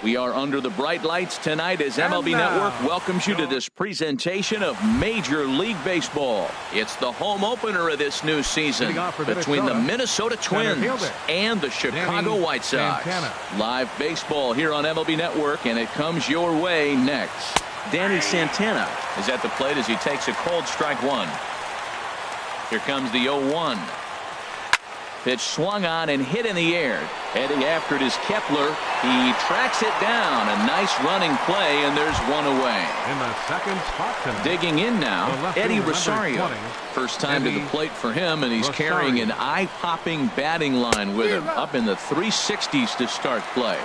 We are under the bright lights tonight as MLB Network welcomes you to this presentation of Major League Baseball. It's the home opener of this new season between the Minnesota Twins and the Chicago White Sox. Live baseball here on MLB Network, and it comes your way next. Danny Santana is at the plate as he takes a cold strike one. Here comes the 0-1. Pitch swung on and hit in the air. Heading after it is Kepler. He tracks it down. A nice running play, and there's one away. In the second spot tonight, digging in now, Eddie Rosario. First time to the plate for him, and he's carrying an eye-popping batting line with him. Up in the 360s to start play.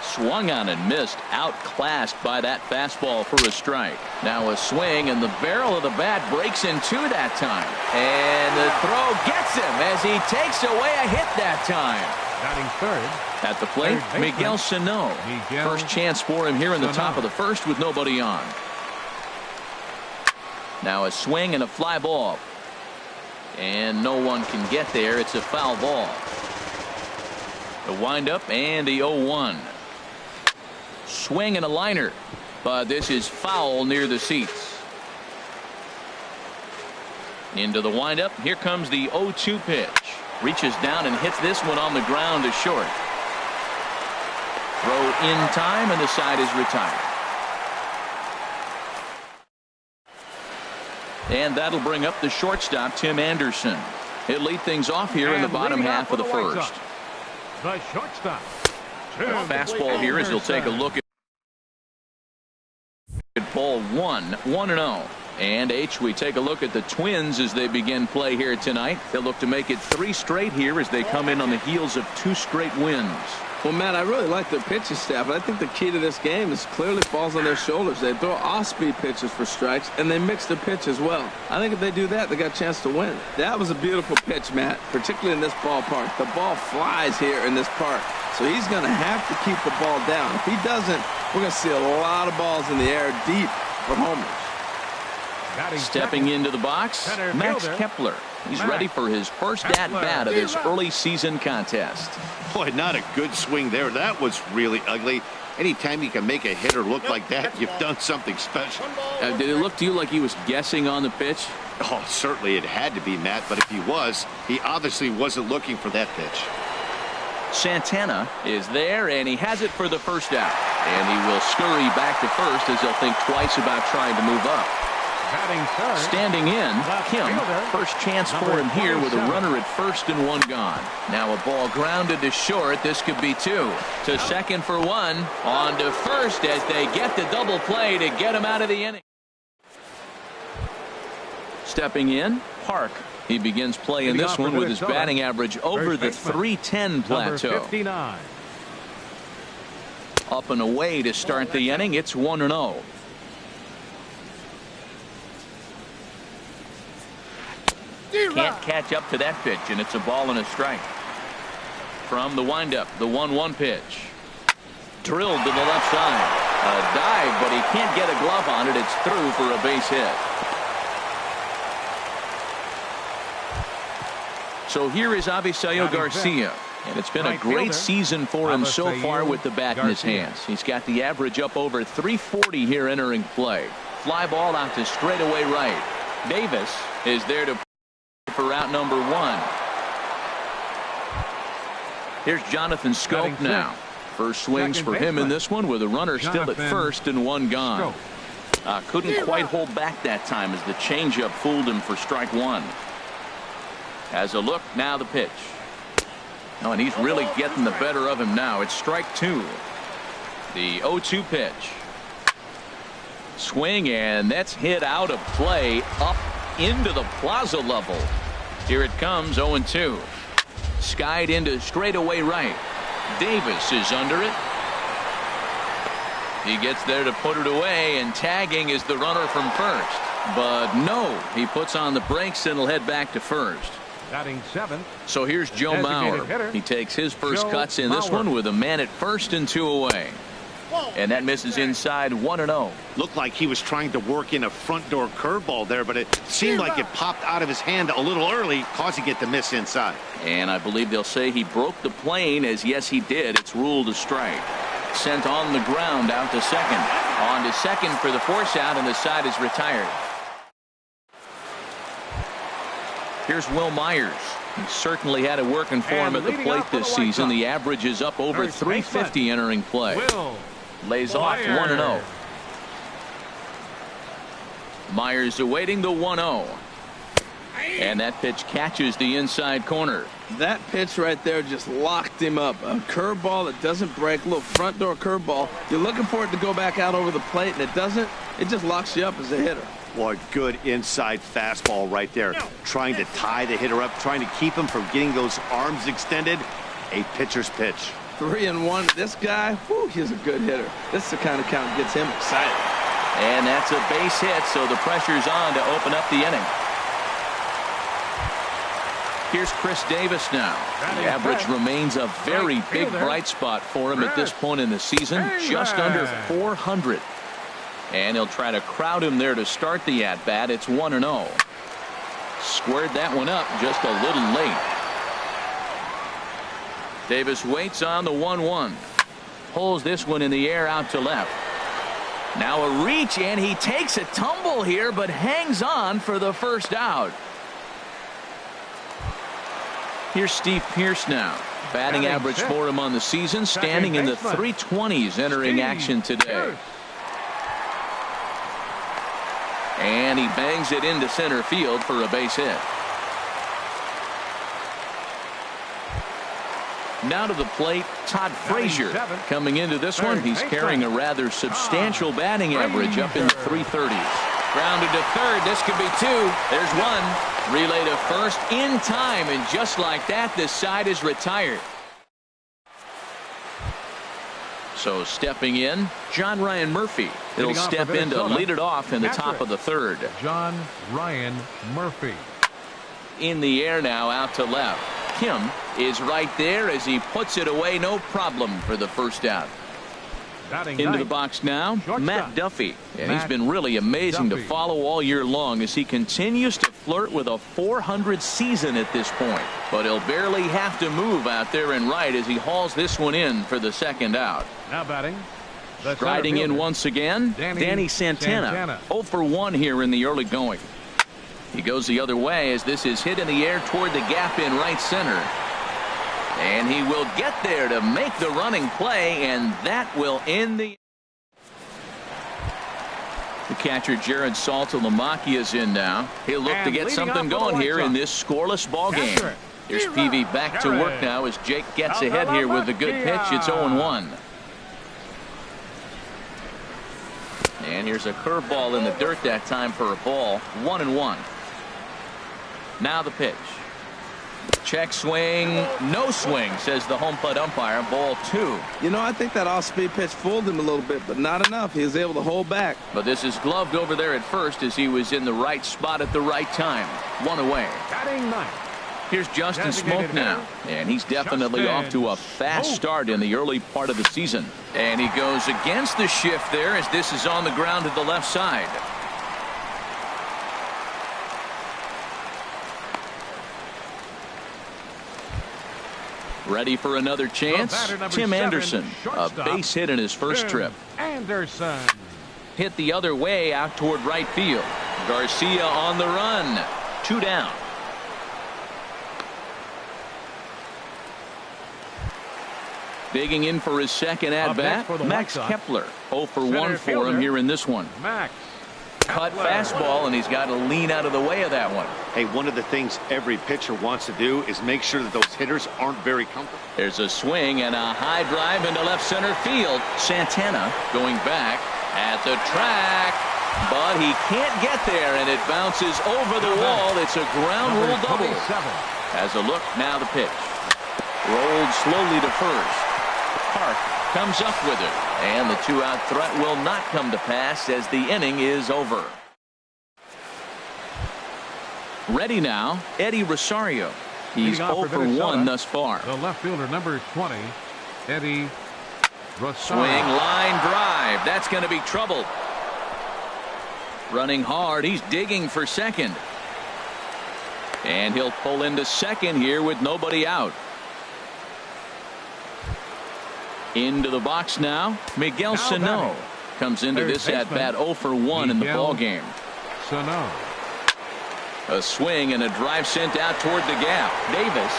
Swung on and missed, outclassed by that fastball for a strike. Now a swing, and the barrel of the bat breaks in two that time. And the throw gets him as he takes away a hit that time. Batting third. At the plate, Miguel Sano. First chance for him here in the top of the first with nobody on. Now a swing and a fly ball. And no one can get there. It's a foul ball. The windup and the 0-1. Swing and a liner, but this is foul near the seats. Into the windup. Here comes the 0-2 pitch. Reaches down and hits this one on the ground to short. Throw in time, and the side is retired. And that'll bring up the shortstop, Tim Anderson. He'll lead things off here in the bottom half of the first. The shortstop. Fastball here as he'll take a look at ball 1-0. And we take a look at the Twins as they begin play here tonight. They'll look to make it 3 straight here as they come in on the heels of 2 straight wins. Well, Matt, I really like their pitching staff. I think the key to this game is clearly falls on their shoulders. They throw off-speed pitches for strikes, and they mix their pitch as well. I think if they do that, they got a chance to win. That was a beautiful pitch, Matt, particularly in this ballpark. The ball flies here in this park, so he's going to have to keep the ball down. If he doesn't, we're going to see a lot of balls in the air deep for homers. Stepping into the box, Max Kepler. He's ready for his first at-bat of this early season contest. Boy, not a good swing there. That was really ugly. Anytime you can make a hitter look like that, you've done something special. Did it look to you like he was guessing on the pitch? Oh, certainly it had to be, Matt, but if he was, he obviously wasn't looking for that pitch. Santana is there, and he has it for the first out. And he will scurry back to first as he'll think twice about trying to move up. Standing in, Kim. First chance for him here with a runner at first and 1 gone. Now a ball grounded to short. This could be 2. To second for 1. On to first as they get the double play to get him out of the inning. Stepping in, Park. He begins play in this one with his batting average over the .310 plateau. Up and away to start the inning. It's 1-0. Can't catch up to that pitch, and it's a ball and a strike. From the windup, the 1-1 pitch. Drilled to the left side. A dive, but he can't get a glove on it. It's through for a base hit. So here is Avisayo Garcia. And it's been a great season for him so far with the bat in his hands. He's got the average up over 340 here entering play. Fly ball out to straightaway right. Davis is there to for out number 1. Here's Jonathan Scope now. First swings for him in this one with a runner still at first and 1 gone. Couldn't quite hold back that time as the changeup fooled him for strike 1. As a look, now the pitch. Oh, and he's really getting the better of him now. It's strike 2. The 0-2 pitch. Swing, and that's hit out of play up into the plaza level. Here it comes, 0-2. Skied into straightaway right. Davis is under it. He gets there to put it away, and tagging is the runner from first. But no, he puts on the brakes and will head back to first. Batting 7th. So here's Joe Mauer. He takes his first cuts in this one with a man at first and 2 away. And that misses inside 1-0. Looked like he was trying to work in a front door curveball there, but it seemed like it popped out of his hand a little early, causing it to miss inside. And I believe they'll say he broke the plane, as yes he did. It's ruled a strike. sent on the ground out to second. On to second for the force out, and the side is retired. Here's Will Myers. He certainly had it working for him at the plate this season. The average is up over 350 entering play. Lays off 1-0. Myers awaiting the 1-0. And that pitch catches the inside corner. That pitch right there just locked him up. A curveball that doesn't break, a little front door curveball. You're looking for it to go back out over the plate, and it doesn't. It just locks you up as a hitter. Boy, good inside fastball right there. Trying to tie the hitter up, trying to keep him from getting those arms extended. A pitcher's pitch. 3-1. This guy, whew, he's a good hitter. This is the kind of count that gets him excited. And that's a base hit, so the pressure's on to open up the inning. Here's Chris Davis now. The average remains a very big bright spot for him at this point in the season, just under 400. And he'll try to crowd him there to start the at-bat. It's 1-0. Squared that one up just a little late. Davis waits on the 1-1. Pulls this one in the air out to left. Now a reach, and he takes a tumble here, but hangs on for the first out. Here's Steve Pearce now. Batting average for him on the season, standing in the 320s entering action today. And he bangs it into center field for a base hit. Now to the plate, Todd Frazier. Coming into this one, he's carrying a rather substantial batting average up in the 330s. Grounded to third. This could be two. There's one. Relay to first in time, and just like that, this side is retired. So stepping in, John Ryan Murphy. He'll step in to lead it off in the top of the third. John Ryan Murphy. In the air now out to left. Kim is right there as he puts it away, no problem for the first out. Into the box now, Matt Duffy. And he's been really amazing to follow all year long as he continues to flirt with a 400 season at this point. But he'll barely have to move out there and right as he hauls this one in for the second out. Now batting. Striding in once again, Danny Santana. 0 for 1 here in the early going. He goes the other way as this is hit in the air toward the gap in right center. And he will get there to make the running play, and that will end the. The catcher Jared Saltalamacchia is in now. He'll look to get something going here in this scoreless ball game. Here's PV back to work now as Jake gets ahead here with a good pitch. It's 0-1. And here's a curveball in the dirt that time for a ball. 1-1. Now the pitch. Check swing, no swing, says the home plate umpire. Ball 2. You know, I think that off-speed pitch fooled him a little bit, but not enough. He was able to hold back. But this is gloved over there at first as he was in the right spot at the right time. 1 away. Batting ninth. Here's Justin Smoke now, and he's definitely off to a fast start in the early part of the season. And he goes against the shift there as this is on the ground to the left side. Ready for another chance? Tim Anderson, a base hit in his first trip. Anderson. Hit the other way out toward right field. Garcia on the run. 2 down. Digging in for his second at-bat, Max Kepler. 0 for 1 for him here in this one. Max. Cut fastball, and he's got to lean out of the way of that one. Hey, one of the things every pitcher wants to do is make sure that those hitters aren't very comfortable. There's a swing and a high drive into left center field. Santana going back at the track, but he can't get there, and it bounces over the wall. It's a ground rule double. As a look, now the pitch. Rolled slowly to first. Park comes up with it, and the 2-out threat will not come to pass as the inning is over. Ready now, Eddie Rosario. He's 0 for 1 thus far. The left fielder, number 20, Eddie Rosario. Swing, line drive. That's going to be trouble. Running hard. He's digging for second. And he'll pull into second here with nobody out. Into the box now. Miguel Sano comes into this at bat 0 for 1 in the ball game. Sano. A swing and a drive sent out toward the gap. Davis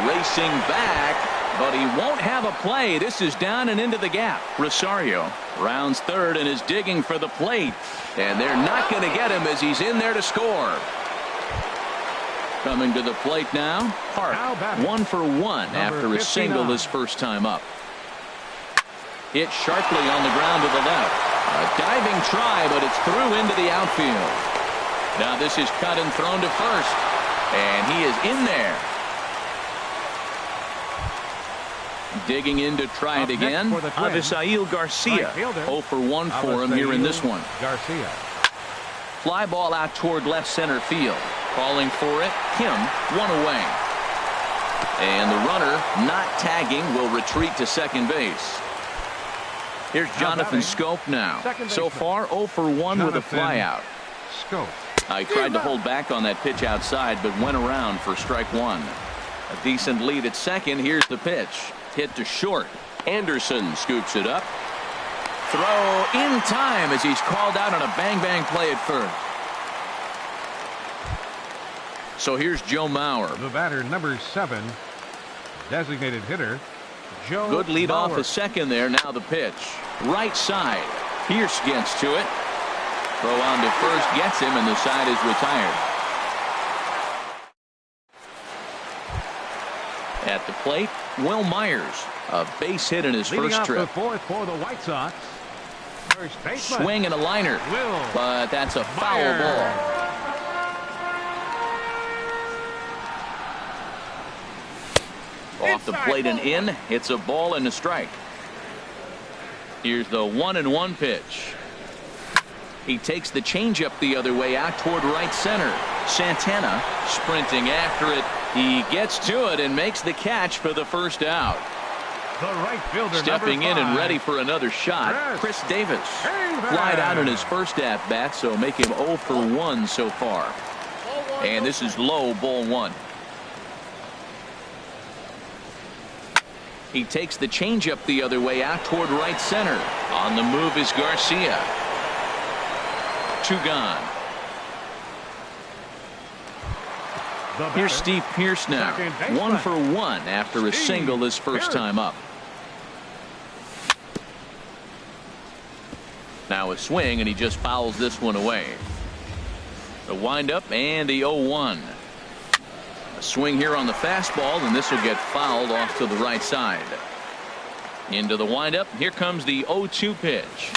racing back, but he won't have a play. This is down and into the gap. Rosario rounds third and is digging for the plate, and they're not going to get him as he's in there to score. Coming to the plate now, Hart, 1 for 1 after a single his first time up. Hit sharply on the ground to the left. A diving try, but it's through into the outfield. Now this is cut and thrown to first, and he is in there. Digging in to try it again. Avisail Garcia, 0 for 1 for him here in this one. Garcia. Fly ball out toward left center field. Calling for it, Kim, 1 away. And the runner, not tagging, will retreat to second base. Here's Jonathan Scope now. So far, 0 for 1 with a flyout. Scope. He tried to hold back on that pitch outside, but went around for strike 1. A decent lead at second. Here's the pitch. Hit to short. Anderson scoops it up. Throw in time as he's called out on a bang-bang play at first. So here's Joe Mauer. The batter, number 7, designated hitter, Joe Good lead Mauer. off a second there. Now the pitch. Right side. Pierce gets to it. Throw on to first gets him, and the side is retired. At the plate, Will Myers. A base hit in his Leading first off trip. the fourth for the White Sox. First baseman. Swing and a liner. Will But that's a foul Myers. ball. Off the plate and in. It's a ball and a strike. Here's the 1-1 pitch. He takes the changeup the other way out toward right center. Santana sprinting after it. He gets to it and makes the catch for the first out. The right fielder, Stepping in number 5. and ready for another shot, Chris Davis. Flied out in his first at-bat, so make him 0 for 1 so far. And this is low, ball 1. He takes the changeup the other way out toward right center. On the move is Garcia. 2 gone. Here's Steve Pierce now. 1 for 1 after a single his first time up. Now a swing, and he just fouls this one away. The windup and the 0-1. A swing here on the fastball, and this will get fouled off to the right side. Into the windup. Here comes the 0-2 pitch.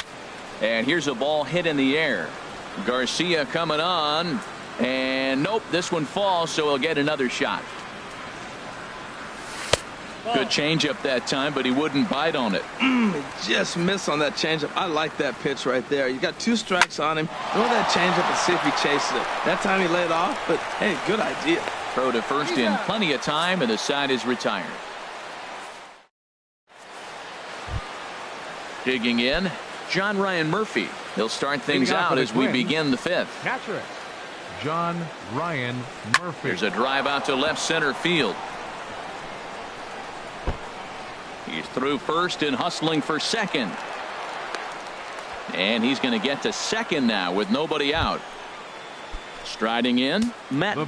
And here's a ball hit in the air. Garcia coming on. And nope, this one falls, so he'll get another shot. Good changeup that time, but he wouldn't bite on it. He just missed on that changeup. I like that pitch right there. You got 2 strikes on him. Throw that changeup and see if he chases it. That time he laid off, but hey, good idea. Throw to first in plenty of time, and the side is retired. Digging in, John Ryan Murphy. He'll start things out as we begin the 5th. Catcher, John Ryan Murphy. There's a drive out to left center field. He's through first and hustling for second. And he's going to get to second now with nobody out. Striding in, Matt. The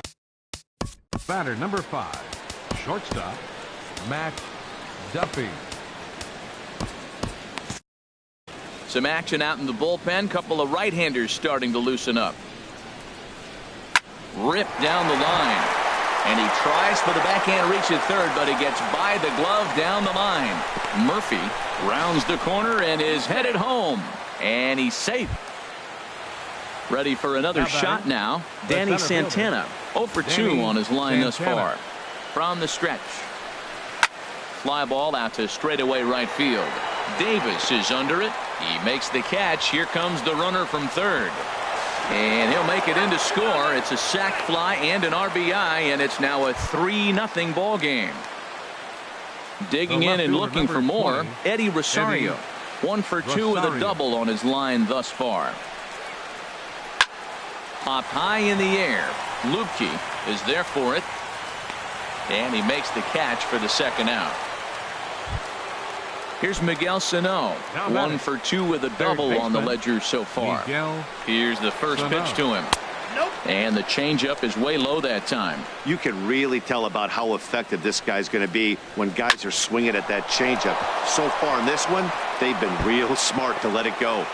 batter, number 5, shortstop, Matt Duffy. Some action out in the bullpen. Couple of right-handers starting to loosen up. Ripped down the line. And he tries for the backhand reach at third, but he gets by the glove down the line. Murphy rounds the corner and is headed home. And he's safe. Ready for another shot now. Danny Santana. 0 for 2 on his line thus far. From the stretch. Fly ball out to straightaway right field. Davis is under it. He makes the catch. Here comes the runner from third. And he'll make it in to score. It's a sac fly and an RBI, and it's now a 3-0 ball game. Digging in and looking for more, Eddie Rosario. 1 for 2 with a double on his line thus far. Popped high in the air. Lubke is there for it. And he makes the catch for the second out. Here's Miguel Sano. 1 for 2 with a double on the ledger so far. Here's the first pitch to him. And the changeup is way low that time. You can really tell about how effective this guy's going to be when guys are swinging at that changeup. So far in this one, they've been real smart to let it go.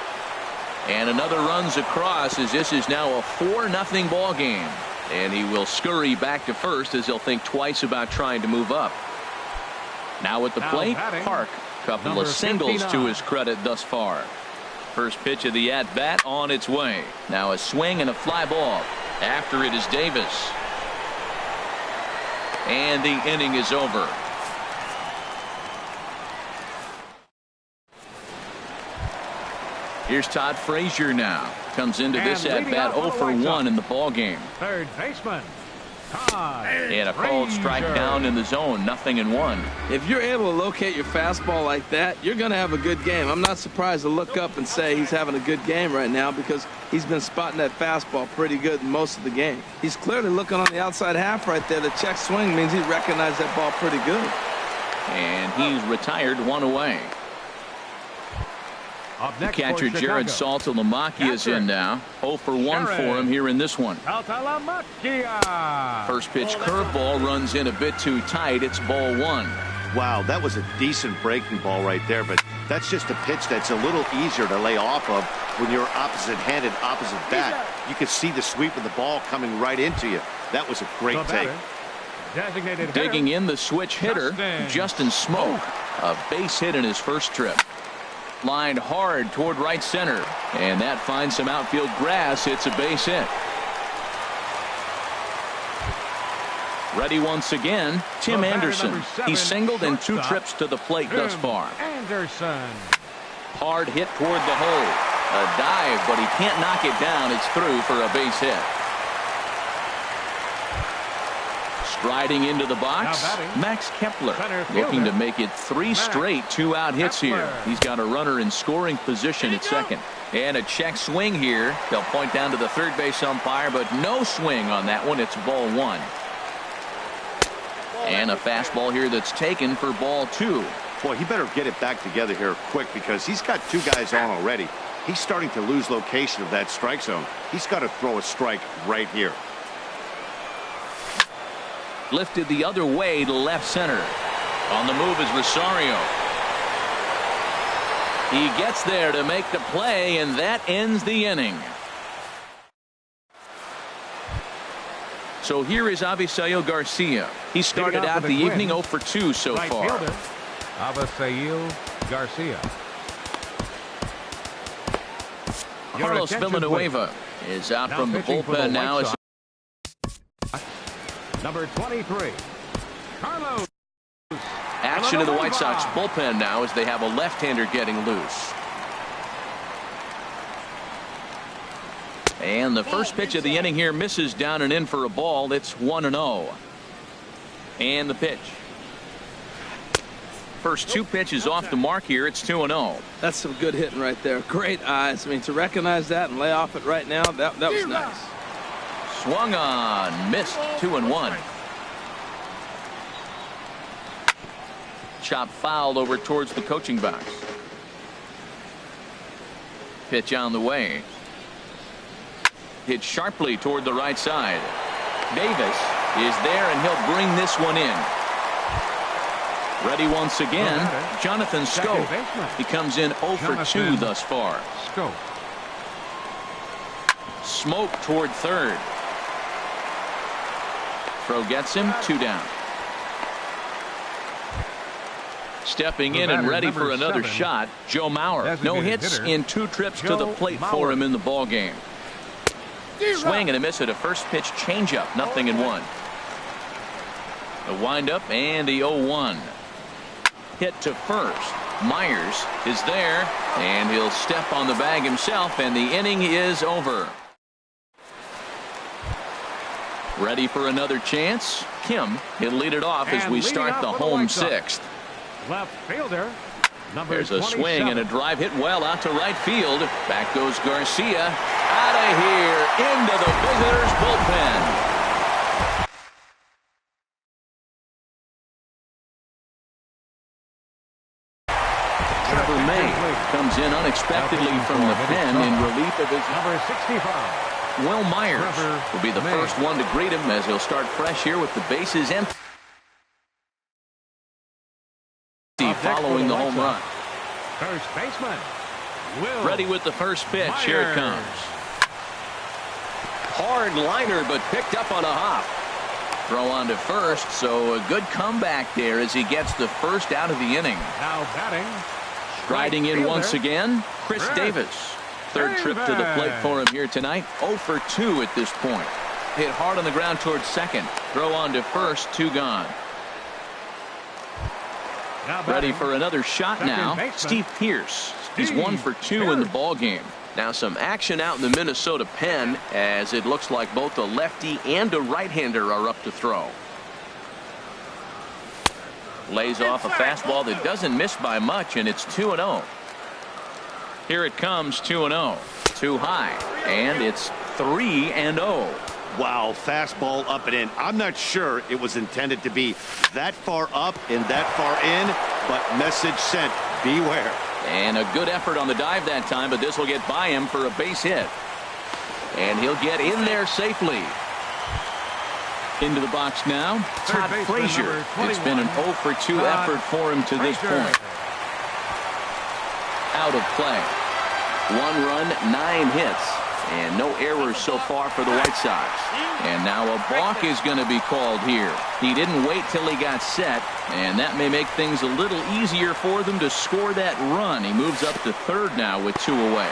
And another runs across as this is now a 4-0 ball game. And he will scurry back to first as he'll think twice about trying to move up. Now at the plate, Park. Couple of singles to his credit thus far. First pitch of the at-bat on its way. Now a swing and a fly ball. After it is Davis. And the inning is over. Here's Todd Frazier now. Comes into this at-bat 0 for 1 in the ball game. Third baseman. And a called strike down in the zone. 0-1. If you're able to locate your fastball like that, you're going to have a good game. I'm not surprised to look up and say he's having a good game right now because he's been spotting that fastball pretty good most of the game. He's clearly looking on the outside half right there. The check swing means he recognized that ball pretty good. And he's retired 1 away. The catcher Jared Saltalamacchia is in now. 0 for 1 for him here in this one. First pitch curveball runs in a bit too tight. It's ball 1. Wow, that was a decent breaking ball right there, but that's just a pitch that's a little easier to lay off of when you're opposite-handed, opposite bat. You can see the sweep of the ball coming right into you. That was a great take. Digging in the switch hitter, Justin Smoke. A base hit in his first trip. Lined hard toward right center, and that finds some outfield grass. It's a base hit. Ready once again, Tim Anderson. He's singled in 2 trips to the plate thus far. Hard hit toward the hole. A dive, but he can't knock it down. It's through for a base hit. Striding into the box, Max Kepler, looking to make it 3 straight 2-out hits here. He's got a runner in scoring position at second. And a check swing here. They'll point down to the third base umpire, but no swing on that one. It's ball 1. And a fastball here that's taken for ball 2. Boy, he better get it back together here quick because he's got 2 guys on already. He's starting to lose location of that strike zone. He's got to throw a strike right here. Lifted the other way to left center. On the move is Rosario. He gets there to make the play, and that ends the inning. So here is Avisail Garcia. He started out the evening 0 for 2 so far. Avisail Garcia. Carlos Villanueva is out from the bullpen now. As Number 23, Carlos. action in the White Sox bullpen now as they have a left-hander getting loose. And the first pitch of the inning here misses down and in for a ball. It's 1-0. And the pitch. First 2 pitches off the mark here. It's 2-0. That's some good hitting right there. Great eyes. I mean, to recognize that and lay off it right now, that was nice. Swung on, missed. 2-1. Chop fouled over towards the coaching box. Pitch on the way. Hit sharply toward the right side. Davis is there, and he'll bring this one in. Ready once again, Jonathan Scope. He comes in 0 for 2 thus far. Smoke toward third. Throw gets him, 2 down. Stepping in and ready for another shot, Joe Mauer. No hits in 2 trips to the plate for him in the ball game. Swing and a miss at a first pitch changeup, 0-1. A windup and the 0-1. Hit to first. Myers is there, and he'll step on the bag himself, and the inning is over. Ready for another chance? Kim, he'll lead it off as we start the home 6th. Left fielder. There's a swing and a drive hit well out to right field. Back goes Garcia. Out of here into the visitors' bullpen. unexpectedly from the pen in relief of his number 65. Will Myers will be the first one to greet him as he'll start fresh here with the bases empty following the home run. First baseman. Will. Ready with the first pitch. Myers. Here it comes. Hard liner, but picked up on a hop. Throw on to first, so a good comeback there as he gets the first out of the inning. Now batting. Riding in once again, Chris Davis. Third trip to the plate for him here tonight. 0 for 2 at this point. Hit hard on the ground towards second. Throw on to first, 2 gone. Ready for another shot now. Steve Pearce. He's 1 for 2 in the ball game. Now some action out in the Minnesota pen as it looks like both a lefty and a right-hander are up to throw. Lays off a fastball that doesn't miss by much, and it's 2-0. Here it comes, 2-0. Too high, and it's 3-0. Wow, fastball up and in. I'm not sure it was intended to be that far up and that far in, but message sent, beware. And a good effort on the dive that time, but this will get by him for a base hit. And he'll get in there safely. Into the box now, Todd Frazier. It's been an 0 for 2 effort for him to this point. Out of play. 1 run, 9 hits, and no errors so far for the White Sox. And now a balk is going to be called here. He didn't wait till he got set, and that may make things a little easier for them to score that run. He moves up to third now with 2 away.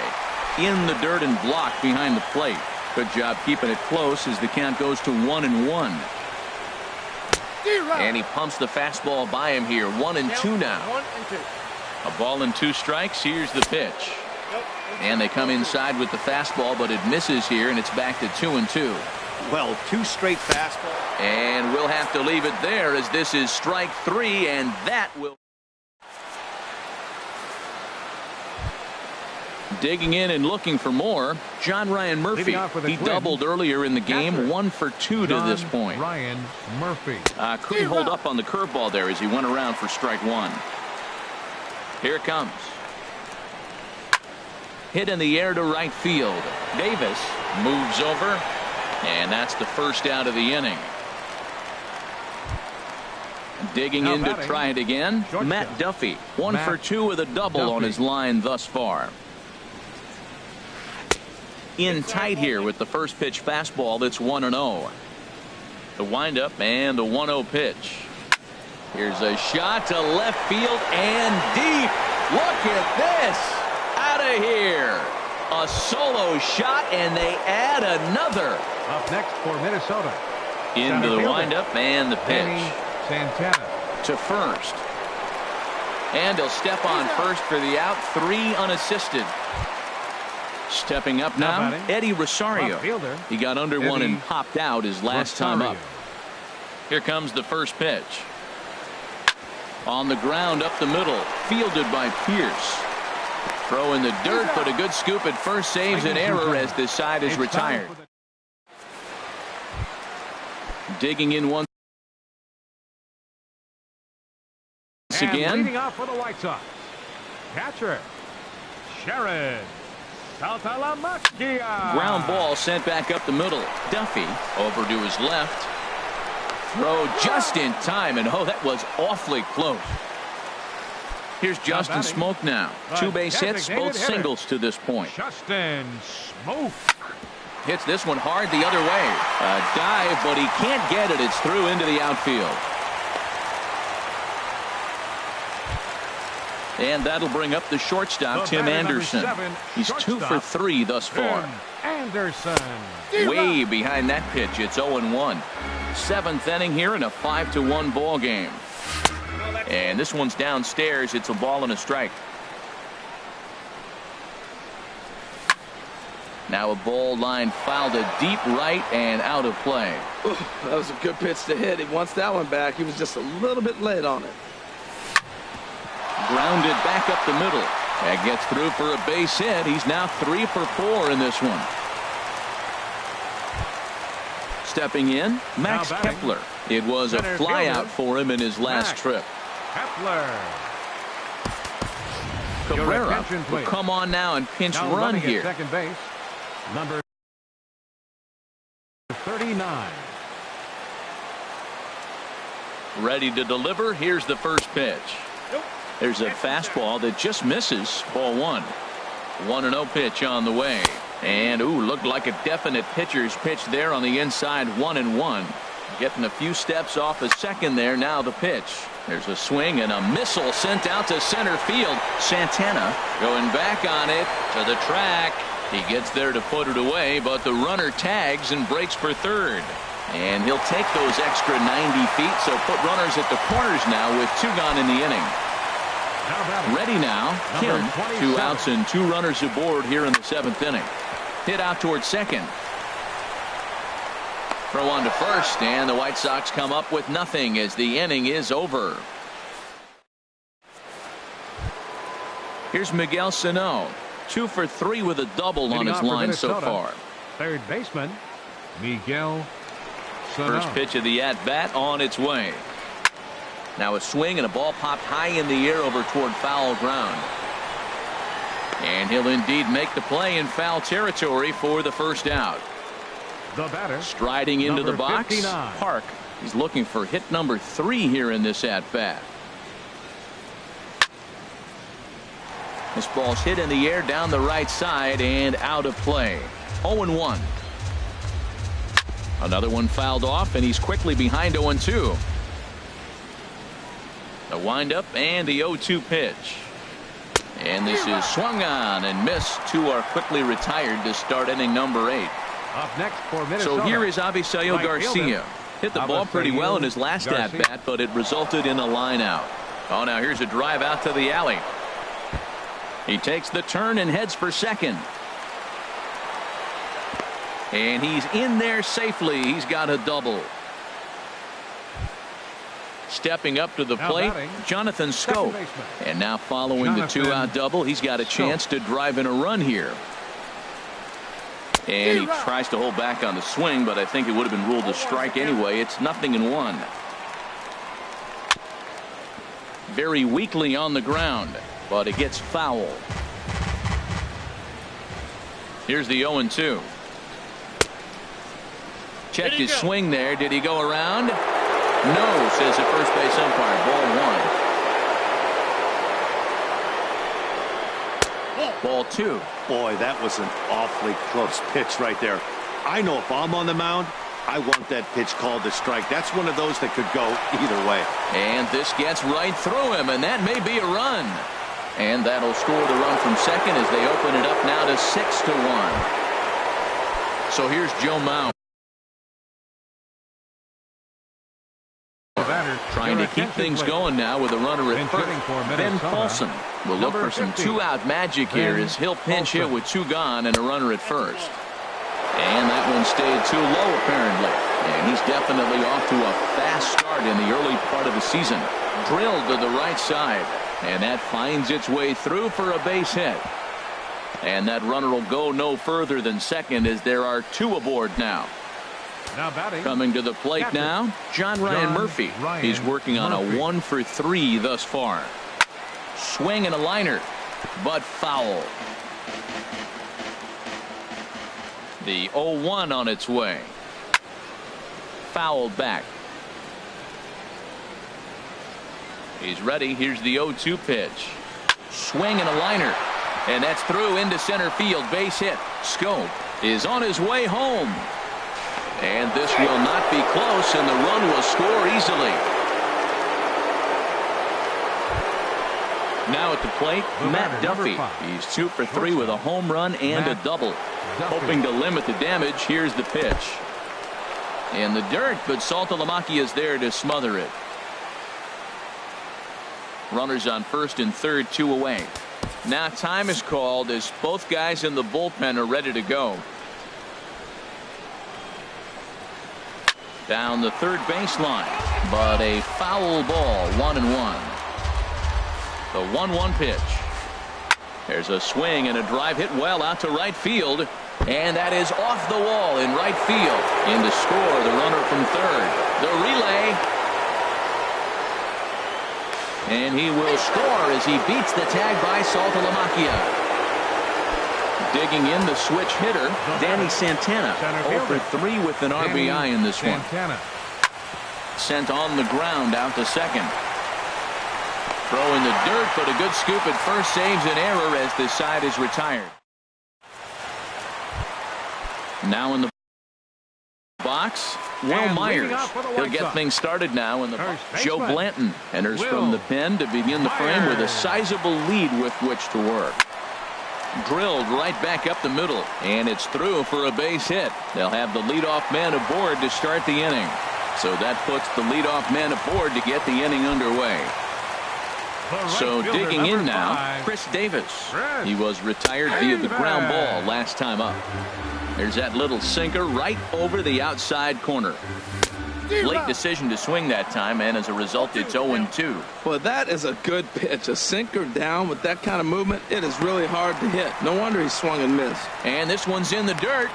In the dirt and blocked behind the plate. Good job keeping it close as the count goes to 1-1. And he pumps the fastball by him here. 1-2 now. 1-2. A ball and 2 strikes. Here's the pitch. And they come inside with the fastball, but it misses here, and it's back to 2-2. Well, 2 straight fastballs. And we'll have to leave it there as this is strike 3, and that will. Digging in and looking for more, John Ryan Murphy. He doubled earlier in the game, 1 for 2 to this point. Ryan Murphy. Couldn't hold up on the curveball there as he went around for strike 1. Here it comes. Hit in the air to right field. Davis moves over, and that's the first out of the inning. Digging in to try it again, Matt Duffy. 1 for 2 with a double on his line thus far. In tight here with the first pitch fastball that's 1-0. The windup and the 1-0 pitch. Here's a shot to left field and deep. Look at this. Out of here. A solo shot, and they add another. Up next for Minnesota. Into the windup and the pitch. Santana. To first. And he'll step on first for the out. 3 unassisted. Stepping up now, Eddie Rosario. He got under one and popped out his last time up. Here comes the first pitch. On the ground up the middle, fielded by Pierce. Throw in the dirt, but a good scoop at first saves an error as this side is retired. Digging in once again. Leading off for the White Sox. Catcher, Sharon. Ground ball sent back up the middle. Duffy over to his left. Throw just in time, and oh, that was awfully close. Here's Justin Smoke now. 2 base hits, both singles to this point. Justin Smoke hits this one hard the other way. A dive, but he can't get it. It's through into the outfield. And that'll bring up the shortstop, Tim Anderson. He's 2 for 3 thus far. Anderson. Way behind that pitch. It's 0-1. 7th inning here in a 5-1 ball game. And this one's downstairs. It's a ball and a strike. Now a ball line fouled to deep right and out of play. Ooh, that was a good pitch to hit. He wants that one back. He was just a little bit late on it. Grounded back up the middle. That gets through for a base hit. He's now 3 for 4 in this one. Stepping in, Max Kepler. It was a flyout for him in his last trip. Kepler. Cabrera will come on now and pinch run here. Second base, number 39. Ready to deliver. Here's the first pitch. There's a fastball that just misses. Ball one. 1-0 pitch on the way. And looked like a definite pitcher's pitch there on the inside. 1-1. Getting a few steps off a second there. Now the pitch. There's a swing and a missile sent out to center field. Santana going back on it to the track. He gets there to put it away, but the runner tags and breaks for third. And he'll take those extra 90 feet, so put runners at the corners now with 2 gone in the inning. Ready now, Kim. 2 outs and 2 runners aboard here in the 7th inning. Hit out towards second. Throw on to first, and the White Sox come up with nothing as the inning is over. Here's Miguel Sano. 2 for 3 with a double on his line so far. Third baseman, Miguel Sano. First pitch of the at-bat on its way. Now a swing and a ball popped high in the air over toward foul ground. And he'll indeed make the play in foul territory for the first out. The batter, striding into the box, 59. Park. He's looking for hit number 3 here in this at-bat. This ball's hit in the air down the right side and out of play. 0-1. Another one fouled off, and he's quickly behind 0-2. The windup and the 0-2 pitch. And this is swung on and missed. 2 are quickly retired to start inning number 8. Up next for Minnesota. So here is Avisail Right Garcia. fielder. Hit the ball pretty well in his last at-bat, but it resulted in a line out. Oh, now here's a drive out to the alley. He takes the turn and heads for second. And he's in there safely. He's got a double. Stepping up to the plate, Jonathan Scope. And now following the 2-out double, he's got a chance to drive in a run here. And he tries to hold back on the swing, but I think it would have been ruled a strike anyway. It's 0-1. Very weakly on the ground, but it gets foul. Here's the 0-2. Checked his swing there. Did he go around? No, says the first base umpire. Ball 1. Ball 2. Boy, that was an awfully close pitch right there. I know if I'm on the mound, I want that pitch called a strike. That's one of those that could go either way. And this gets right through him, and that may be a run. And that'll score the run from second as they open it up now to 6-1. So here's Joe Mauer. Trying to keep things going now with a runner at first. Ben Paulson will look for some 2-out magic here as he'll pinch hit with 2 gone and a runner at first. And that one stayed too low apparently. And he's definitely off to a fast start in the early part of the season. Drilled to the right side. And that finds its way through for a base hit. And that runner will go no further than second as there are 2 aboard now. Now batting. Coming to the plate now, John Ryan Murphy. He's working on a 1 for 3 thus far. Swing and a liner, but foul. The 0-1 on its way. Fouled back. He's ready. Here's the 0-2 pitch. Swing and a liner. And that's through into center field. Base hit. Scope is on his way home. And this will not be close, and the run will score easily. Now at the plate, Matt Duffy. He's 2 for 3 with a home run and a double. Hoping to limit the damage, here's the pitch. In the dirt, but Saltalamacchia is there to smother it. Runners on first and third, 2 away. Now time is called as both guys in the bullpen are ready to go. Down the third baseline, but a foul ball. 1-1. The 1-1 pitch. There's a swing and a drive hit well out to right field, and that is off the wall in right field. In to score the runner from third. The relay. And he will score as he beats the tag by Saltalamacchia. Digging in the switch hitter, Danny Santana. 0 for 3 with an RBI in this one. Sent on the ground out to second. Throw in the dirt, but a good scoop at first saves an error as this side is retired. Now in the box, Will Myers. He'll get things started now in the box. Joe Blanton enters from the pen to begin the frame with a sizable lead with which to work. Drilled right back up the middle, and it's through for a base hit. They'll have the leadoff man aboard to start the inning. So that puts the leadoff man aboard to get the inning underway. So digging in now, Chris Davis. He was retired via the ground ball last time up. There's that little sinker right over the outside corner. Late decision to swing that time, and as a result, it's 0-2. Well, that is a good pitch. A sinker down with that kind of movement, it is really hard to hit. No wonder he swung and missed. And this one's in the dirt.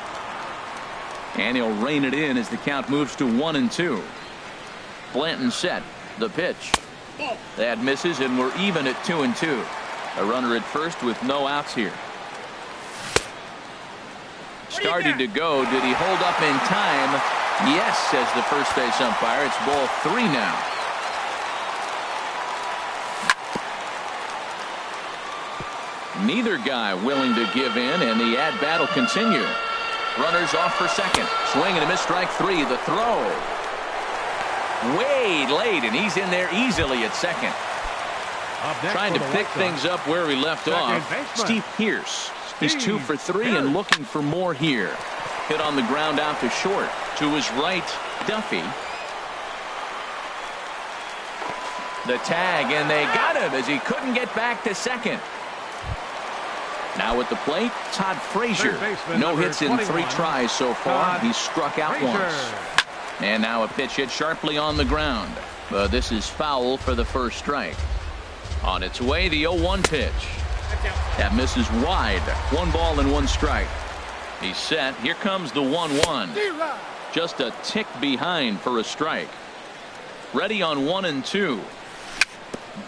And he'll rein it in as the count moves to 1-2. Blanton set. The pitch. That misses, and we're even at 2-2. A runner at first with no outs here. Started to go. Did he hold up in time? Yes, says the first base umpire. It's ball 3 now. Neither guy willing to give in, and the at-bat will continue. Runners off for second. Swing and a miss, strike 3. The throw. Way late, and he's in there easily at second. Trying to pick things up where he left off. Steve Pearce. He's 2 for 3 and looking for more here. Hit on the ground out to short. To his right, Duffy. The tag, and they got him as he couldn't get back to second. Now at the plate, Todd Frazier. No hits in 3 tries so far. He's struck out once. And now a pitch hit sharply on the ground. But this is foul for the first strike. On its way, the 0-1 pitch. That misses wide. 1 ball and 1 strike. He's set. Here comes the 1-1. Just a tick behind for a strike. Ready on 1-2.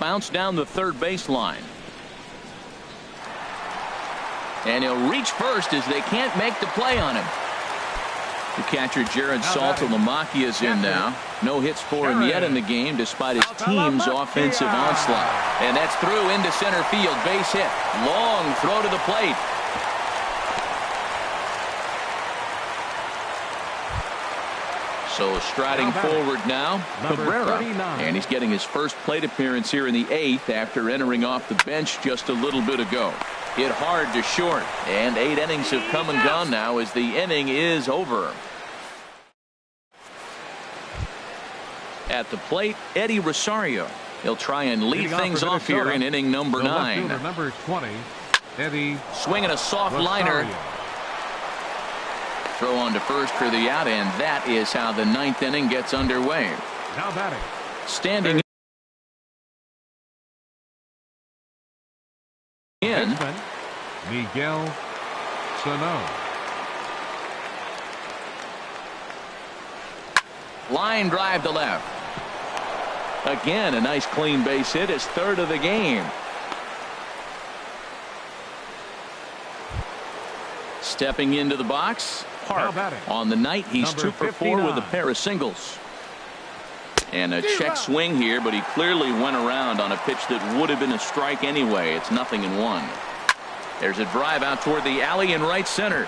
Bounce down the third baseline. And he'll reach first as they can't make the play on him. The catcher Jared Saltalamacchia is in now. No hits for him yet in the game despite his team's offensive onslaught. And that's through into center field. Base hit. Long throw to the plate. So striding forward now, Cabrera. And he's getting his first plate appearance here in the 8th after entering off the bench just a little bit ago. Hit hard to short, and 8 innings have come and gone now as the inning is over. At the plate, Eddie Rosario. He'll try and lead things off here in inning number 9. Number 20, Eddie. Swinging a soft liner. Throw on to first for the out, and that is how the 9th inning gets underway. Now batting. Standing in. Miguel Sano. Line drive to left. Again, a nice clean base hit, his 3rd of the game. Stepping into the box, Park. On the night, he's 2 for 4 with a pair of singles. And a check swing here, but he clearly went around on a pitch that would have been a strike anyway. It's 0-1. There's a drive out toward the alley in right center.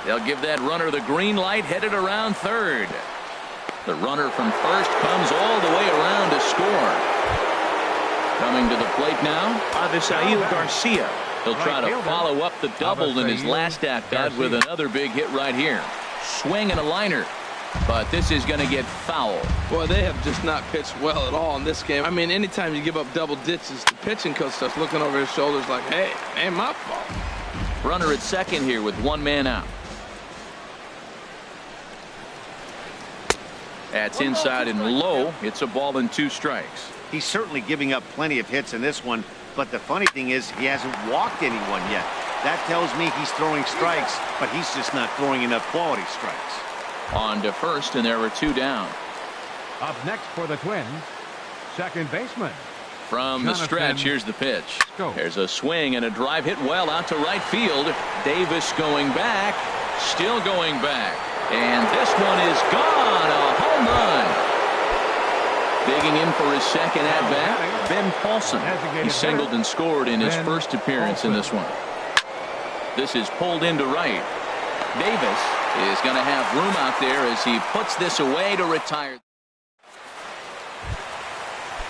They'll give that runner the green light, headed around third. The runner from first comes all the way around to score. Coming to the plate now, Avisail Garcia. He'll try to follow up the double in his last at-bat with another big hit right here. Swing and a liner. But this is going to get foul. Boy, they have just not pitched well at all in this game. I mean, anytime you give up double ditches, the pitching coach starts looking over his shoulders like, hey, ain't my fault. Runner at second here with 1 man out. That's inside and low. It's a ball and 2 strikes. He's certainly giving up plenty of hits in this one, but the funny thing is he hasn't walked anyone yet. That tells me he's throwing strikes, but he's just not throwing enough quality strikes. On to first, and there were 2 down. Up next for the Twins, second baseman. From the stretch, here's the pitch. Go. There's a swing and a drive hit well out to right field. Davis going back, still going back. And this one is gone, a home run. Digging in for his second at-bat, Ben Paulson. He singled and scored in his first appearance in this one. This is pulled into right. Davis is going to have room out there as he puts this away to retire.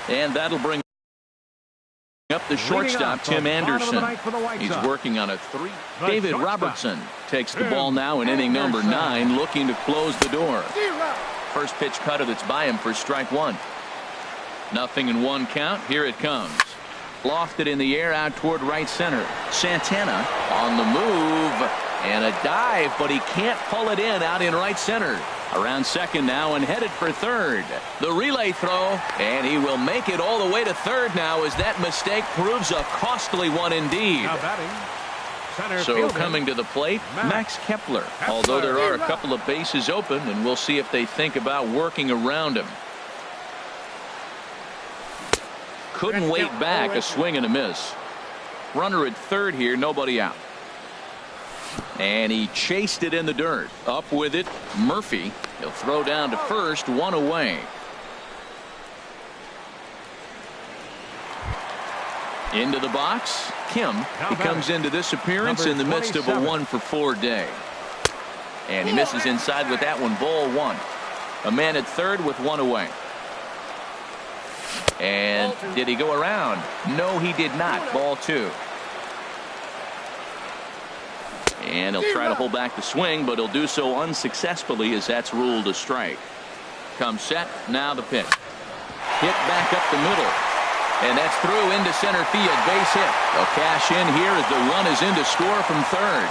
And that'll bring up the shortstop, Tim Anderson. He's working on a 3. David Robertson takes the ball now in inning number 9, looking to close the door. First pitch cutter that's by him for strike 1. 0-1 count. Here it comes. Lofted in the air out toward right center. Santana on the move. And a dive, but he can't pull it in out in right center. Around second now and headed for third. The relay throw, and he will make it all the way to third now as that mistake proves a costly one indeed. So coming to the plate, Max Kepler. Although there are a couple of bases open, and we'll see if they think about working around him. Couldn't wait back, a swing and a miss. Runner at third here, nobody out. And he chased it in the dirt. Up with it, Murphy. He'll throw down to first, 1 away. Into the box, Kim. He comes into this appearance in the midst of a 1-for-4 day. And he misses inside with that one, ball 1. A man at third with 1 away. And did he go around? No, he did not. Ball 2. And he'll try to hold back the swing, but he'll do so unsuccessfully as that's ruled a strike. Comes set, now the pitch. Hit back up the middle. And that's through into center field, base hit. They'll cash in here as the run is in to score from third.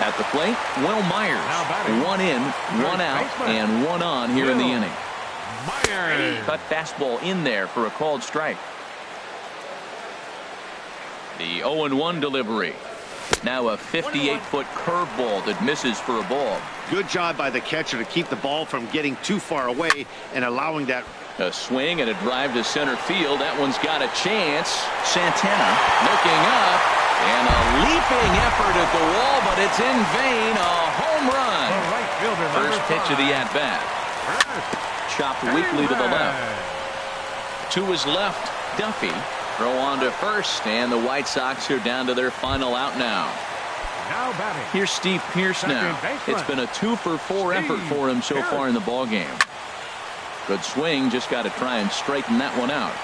At the plate, Will Myers. 1 in, 1 out, and 1 on here in the inning. Cut fastball in there for a called strike. The 0-1 delivery. Now a 58-foot curveball that misses for a ball. Good job by the catcher to keep the ball from getting too far away and allowing that. A swing and a drive to center field. That one's got a chance. Santana looking up. And a leaping effort at the wall, but it's in vain. A home run. First pitch of the at-bat. Chopped weakly to the left. To his left, Duffy. Throw on to first, and the White Sox are down to their final out now. Here's Steve Pearce now. It's been a 2-for-4 effort for him so far in the ballgame. Good swing, just got to try and straighten that one out.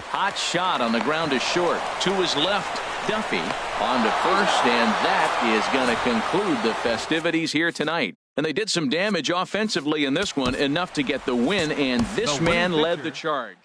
Hot shot on the ground is short. To his left, Duffy on to first, and that is going to conclude the festivities here tonight. And they did some damage offensively in this one, enough to get the win, and this man led the charge.